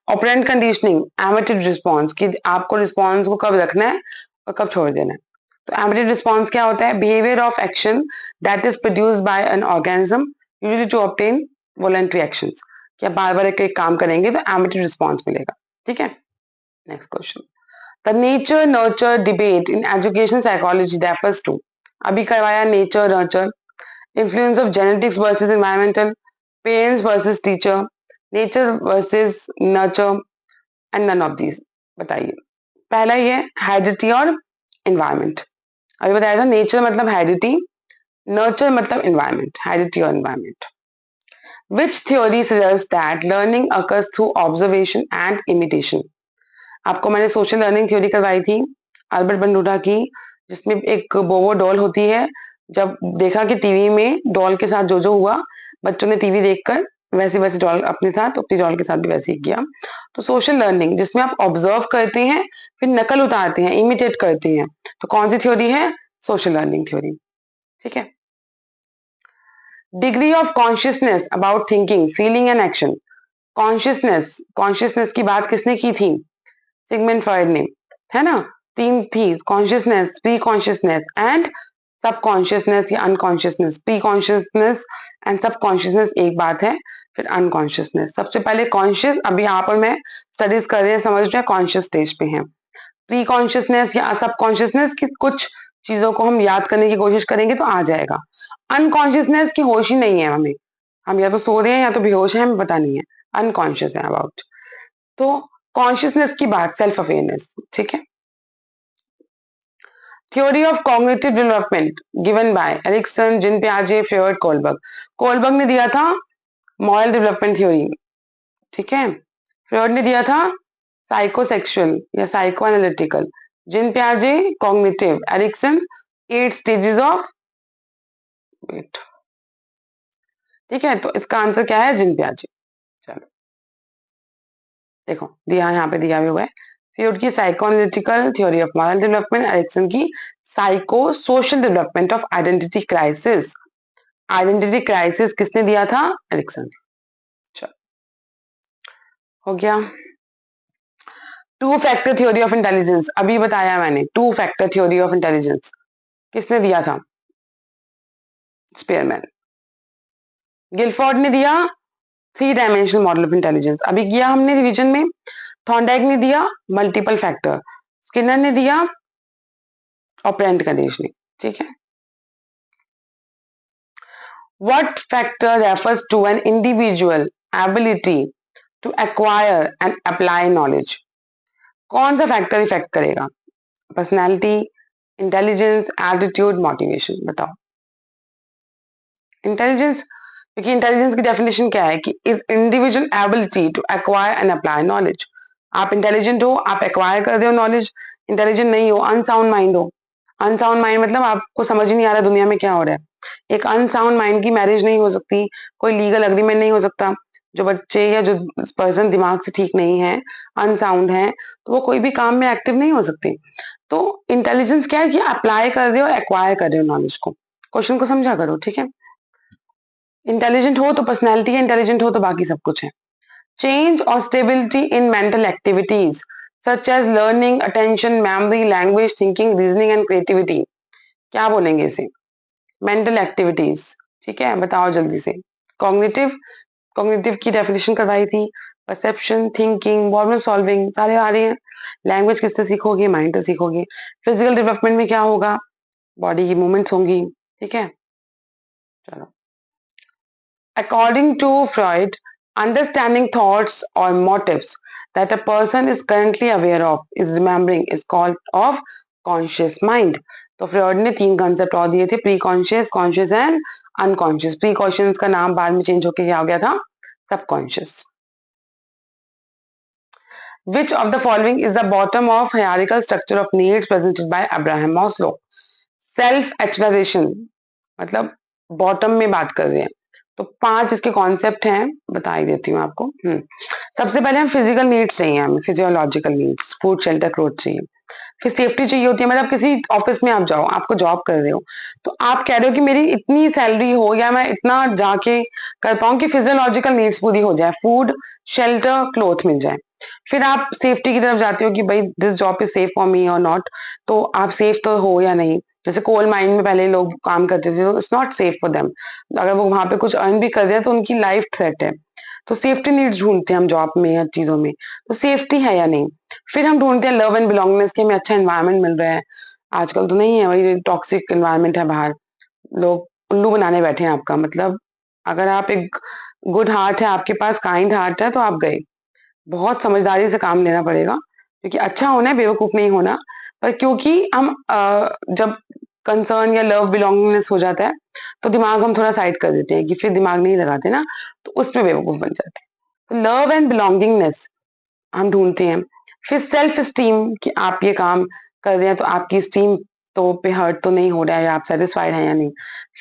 Operant conditioning emitted response, कि आपको रिस्पॉन्स को कब रखना है और कब छोड़ देना है। तो एमिटेड रिस्पॉन्स क्या होता है? Behaviour of action that is produced by an organism usually to obtain voluntary actions. क्या बार बार एक काम करेंगे तो एमिटेड रिस्पॉन्स मिलेगा। ठीक है, next question. The nature nurture debate in education psychology refers to. अभी करवाया nature nurture, influence of genetics versus environmental, parents versus teacher, nature versus nurture and none of these. बताइए। पहला ये हेरिडिटी और environment. अभी बताया था नेचर मतलब हेरिडिटी, नर्चर मतलब एनवायरमेंट, हेरिडिटी और environment. Which theory suggest that learning occurs through observation and imitation? आपको मैंने सोशल लर्निंग थ्योरी करवाई थी अल्बर्ट बंडूटा की, जिसमें एक बोबो डॉल होती है। जब देखा कि टीवी में डॉल के साथ जो जो हुआ, बच्चों ने टीवी देखकर वैसे वैसे डॉल अपने साथ, अपनी डॉल के साथ भी वैसे ही किया। तो सोशल लर्निंग जिसमें आप ऑब्जर्व करते हैं फिर नकल उतारते हैं, इमिटेट करते हैं, तो कौन सी थ्योरी है? Social learning theory. ठीक है। Degree of consciousness about thinking, feeling and action. Consciousness, consciousness की बात किसने की थी? सिगमंड फ्रॉइड ने, है ना। तीन थी, कॉन्शियसनेस, प्री कॉन्शियसनेस एंड सब कॉन्शियसनेस या अनकॉन्शियसनेस। प्री कॉन्शियसनेस एंड सब कॉन्शियसनेस एक बात है, फिर अनकॉन्शियसनेस। सबसे पहले कॉन्शियस, अभी यहाँ पर मैं स्टडीज कर रहे हैं, समझ रहे हैं, कॉन्शियस स्टेज पे हैं। प्री कॉन्शियसनेस या सब कॉन्शियसनेस की कुछ चीजों को हम याद करने की कोशिश करेंगे तो आ जाएगा। अनकॉन्शियसनेस की होश ही नहीं है हमें, हम या तो सो रहे हैं या तो बेहोश हैं, हमें पता नहीं है, अनकॉन्शियस है अबाउट। तो कॉन्शियसनेस की बात, सेल्फ अवेयरनेस, ठीक है। Theory of cognitive development given by Erikson, Jean पियाजे, फ्रॉइड, कोलबर्ग। कोलबर्ग ने दिया था मॉरल डेवलपमेंट थ्योरी, ठीक है। फ्रॉइड ने दिया था साइकोसेक्सुअल या साइको एनालिटिकल, जिन पियाजे कॉग्निटिव, एरिक्सन 8 स्टेजेस ऑफ वेट, ठीक है। तो इसका आंसर क्या है, जिन पियाजे। चलो देखो दिया यहाँ पे दिया हुआ है, फ्रॉइड की psycho analytical theory of moral development, Erikson की psycho social development of identity crisis. Identity crisis किसने दिया था, एरिक्सन। चलो हो गया। Two factor theory of intelligence, अभी बताया मैंने, two factor theory of intelligence किसने दिया था, स्पेयरमैन। गिलफोर्ड ने दिया 3 डायमेंशनल मॉडल ऑफ इंटेलिजेंस, अभी किया हमने रिवीजन में। थॉर्नडाइक ने दिया मल्टीपल फैक्टर, स्किनर ने दिया ऑपरेंट कंडीशनिंग, ठीक है। What factor refers to an individual ability to acquire and apply knowledge. कौन सा फैक्टर इफेक्ट करेगा, पर्सनैलिटी, इंटेलिजेंस, एटीट्यूड, मोटिवेशन, बताओ। इंटेलिजेंस, क्योंकि इंटेलिजेंस की डेफिनेशन क्या है कि is individual ability to acquire and apply knowledge. आप इंटेलिजेंट हो, आप एक्वायर कर रहे हो नॉलेज, इंटेलिजेंट नहीं हो, अनसाउंड माइंड हो। अनसाउंड माइंड मतलब आपको समझ ही नहीं आ रहा दुनिया में क्या हो रहा है। एक अनसाउंड माइंड की मैरिज नहीं हो सकती, कोई लीगल अग्रीमेंट नहीं हो सकता। जो बच्चे या जो पर्सन दिमाग से ठीक नहीं है, अनसाउंड है, तो वो कोई भी काम में एक्टिव नहीं हो सकती। तो इंटेलिजेंस क्या है कि अप्लाई कर रहे हो, एक्वायर कर रहे हो नॉलेज को। क्वेश्चन को समझा करो, ठीक है। इंटेलिजेंट हो तो पर्सनैलिटी है, इंटेलिजेंट हो तो बाकी सब कुछ है। चेंज और stability in mental activities such as learning, attention, memory, language, thinking, reasoning and creativity. क्या बोलेंगे इसे, मेंटल एक्टिविटीज, ठीक है, बताओ जल्दी से। कॉग्निटिव, कॉग्निटिव की डेफिनेशन करवाई थी, परसेप्शन, थिंकिंग, प्रॉब्लम सॉल्विंग, सारे आ रहे हैं। लैंग्वेज किससे सीखोगे, माइंड से सीखोगे। फिजिकल डेवलपमेंट में क्या होगा, बॉडी की मूवमेंट्स होंगी, ठीक है। चलो, according to Freud, understanding thoughts or motives that a person is currently aware of is remembering is called of conscious mind. तो फ्रॉइड ने 3 कंसेप्ट और दिए थे, pre conscious, conscious and unconscious. Pre conscious का नाम बाद में चेंज होकर क्या हो गया था, subconscious. Which of the following is the bottom of hierarchical structure of needs presented by Abraham Maslow? Self actualization, मतलब बॉटम में बात कर रहे हैं। तो 5 इसके कॉन्सेप्ट हैं, बता ही देती हूँ आपको। सबसे पहले हम फिजिकल नीड्स चाहिए, हमें physiological needs, food, shelter, cloth चाहिए। फिर सेफ्टी चाहिए होती है, मतलब किसी ऑफिस में आप जाओ, आपको जॉब कर रहे हो, तो आप कह रहे हो कि मेरी इतनी सैलरी हो या मैं इतना जाके कर पाऊं कि फिजियोलॉजिकल नीड्स पूरी हो जाए, फूड, शेल्टर, क्लोथ मिल जाए। फिर आप सेफ्टी की तरफ जाते हो कि भाई this job is safe for me और नॉट, तो आप सेफ तो हो या नहीं। जैसे कोल माइन में पहले लोग काम करते थे, तो it's not safe for them, अगर वो वहां पे कुछ अर्न भी कर रहे हैं तो उनकी लाइफ थ्रेट है। तो सेफ्टी नीड्स ढूंढते हैं हम जॉब में या चीजों में, तो सेफ्टी है या नहीं। फिर हम ढूंढते हैं लव एंड बिलोंगिंगनेस, कि हमें अच्छा एनवायरनमेंट मिल रहा है। आजकल तो नहीं है, वही टॉक्सिक एनवायरनमेंट है बाहर, लोग उल्लू बनाने बैठे हैं आपका। मतलब अगर आप एक गुड हार्ट है आपके पास, काइंड हार्ट है, तो आप गए। बहुत समझदारी से काम लेना पड़ेगा, क्योंकि अच्छा होना है, बेवकूफ नहीं होना। पर क्योंकि हम जब कंसर्न या लव बिलोंगिंगनेस हो जाता है, तो दिमाग हम थोड़ा साइड कर देते हैं कि फिर दिमाग नहीं लगाते ना, तो उसमें बेवकूफ बन जाते हैं। तो लव एंड बिलोंगिंगनेस हम ढूंढते हैं। फिर सेल्फ स्टीम, कि आप ये काम कर रहे हैं तो आपकी स्टीम तो पे हर्ट तो नहीं हो रहा है, या आप सेटिस्फाइड हैं या नहीं।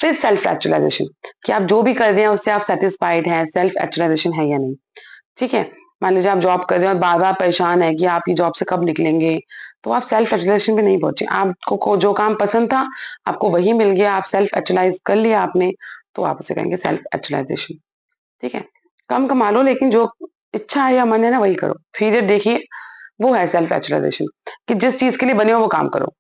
फिर सेल्फ एक्चुअलाइजेशन, कि आप जो भी कर रहे हैं उससे आप सेटिस्फाइड हैं, सेल्फ एक्चुअलाइजेशन है या नहीं, ठीक है। मान लीजिए आप जॉब कर रहे हो और बार बार परेशान है कि आप ये जॉब से कब निकलेंगे, तो आप सेल्फ एक्चुअलाइजेशन पे नहीं पहुंचे। आपको जो काम पसंद था आपको वही मिल गया, आप सेल्फ एक्चुअलाइज कर लिया आपने, तो आप उसे कहेंगे सेल्फ एक्चुअलाइजेशन, ठीक है। कम कमा लो, लेकिन जो इच्छा है या मन है ना वही करो, सीरियस देखिए, वो है सेल्फ एक्चुअलाइजेशन, कि जिस चीज के लिए बने हो वो काम करो,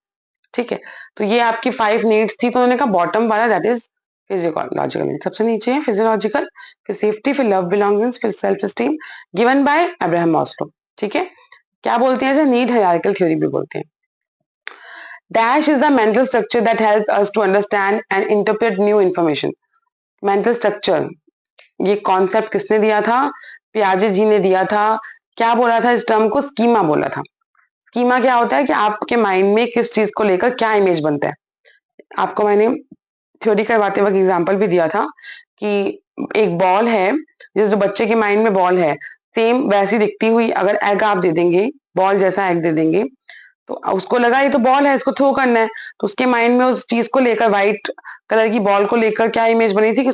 ठीक है। तो ये आपकी 5 नीड्स थी, तो उन्होंने कहा बॉटम वाला दैट इज फिजियोलॉजिकल नीड, सबसे नीचे है फिजियोलॉजिकल, फिर सेफ्टी, फिर लव बिलोंगिंग्स, फिर self esteem, given by Abraham Maslow, ठीक है। क्या बोलते हैं इसे, नीड हायरार्किकल थ्योरी भी बोलते हैं। Dash is the mental structure that help us to understand and interpret new information. Mental structure, ये कॉन्सेप्ट किसने दिया था? पियाजे जी ने दिया था। क्या बोला था इस टर्म को? स्कीमा बोला था। स्कीमा क्या होता है कि आपके माइंड में किस चीज को लेकर क्या इमेज बनता है। आपको मैंने थ्योरी करवाते वक्त एग्जांपल भी दिया था कि एक बॉल है, जिस जो बच्चे के माइंड में बॉल है, सेम वैसी दिखती हुई अगर एग आप दे देंगे, बॉल जैसा एग दे देंगे, तो उसको लगा ये तो बॉल है, इसको थ्रो करना है, तो उसके माइंड में उस चीज को लेकर, व्हाइट कलर की बॉल को लेकर क्या इमेज बनी थी कि